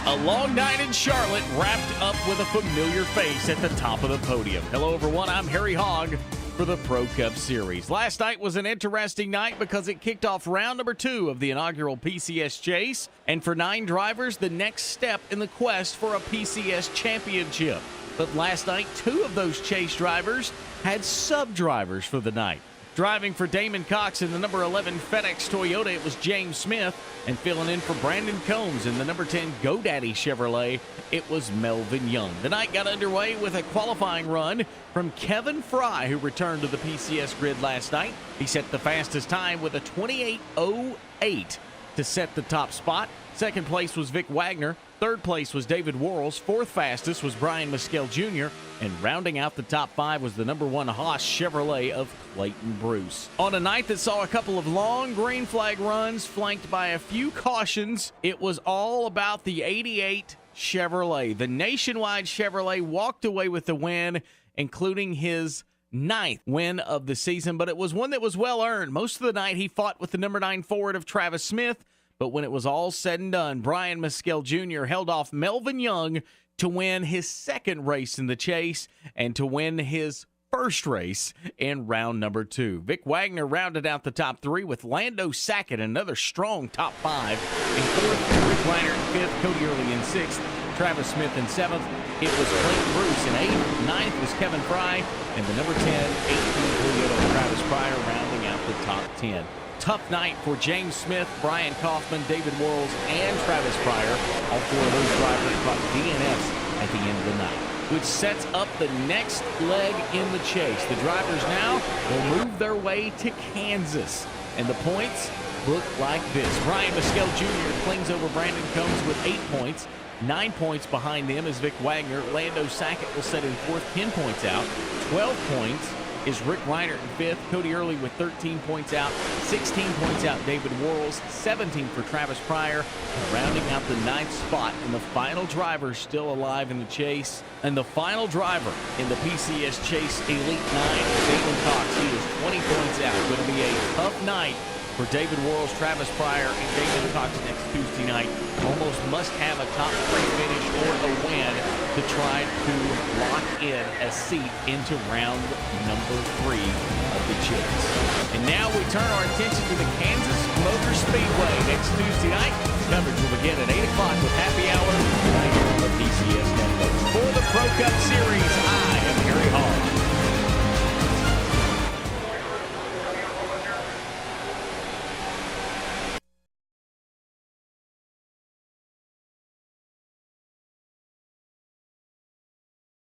A long night in Charlotte wrapped up with a familiar face at the top of the podium. Hello, everyone. I'm Harry Hogg for the Pro Cup Series. Last night was an interesting night because it kicked off round number 2 of the inaugural PCS Chase. And for 9 drivers, the next step in the quest for a PCS championship. But last night, 2 of those Chase drivers had sub-drivers for the night. Driving for Damon Cox in the number 11 FedEx Toyota, it was James Smith. And filling in for Brandon Combs in the number 10 GoDaddy Chevrolet, it was Melvin Young. The night got underway with a qualifying run from Kevin Fry, who returned to the PCS grid last night. He set the fastest time with a 28:08 to set the top spot. Second place was Vic Wagner. Third place was David Worrells. Fourth fastest was Brian Mescal Jr. And rounding out the top 5 was the number 1 Haas Chevrolet of Clayton Bruce. On a night that saw a couple of long green flag runs flanked by a few cautions, it was all about the 88 Chevrolet. The Nationwide Chevrolet walked away with the win, including his 9th win of the season, but it was one that was well earned. Most of the night he fought with the number 9 Ford of Travis Smith, but when it was all said and done, Brian Mescal Jr. held off Melvin Young to win his 2nd race in the chase and to win his 1st race in round number 2. Vic Wagner rounded out the top 3 with Lando Sackett, another strong top 5. In 4th, Rick Reiner in 5th, Cody Early in 6th, Travis Smith in 7th. It was Clayton Bruce in 8th. 9th was Kevin Fry, and the number 10, 18 Toyota Travis Pryor rounding out the top 10. Tough night for James Smith, Brian Kaufman, David Worrells, and Travis Pryor. All 4 of those drivers caught DNFs at the end of the night, which sets up the next leg in the chase. The drivers now will move their way to Kansas, and the points look like this. Brian Mescal Jr. clings over Brandon Combs with 8 points. 9 points behind them is Vic Wagner. Lando Sackett will set in 4th, 10 points out. 12 points is Rick Reiner in 5th. Cody Early with 13 points out. 16 points out David Worrells. 17 for Travis Pryor. And rounding out the 9th spot, and the final driver still alive in the chase. And the final driver in the PCS Chase Elite 9 is Damon Cox. He is 20 points out. Going to be a tough night for David Worrells, Travis Pryor, and Damon Cox next Tuesday night. Almost must have a top 3 finish or a win to try to lock in a seat into round number 3 of the chase. And now we turn our attention to the Kansas Motor Speedway next Tuesday night. Coverage will begin at 8 o'clock with happy hour right here on the PCS Network. For the Pro Cup Series, I am Harry Hall.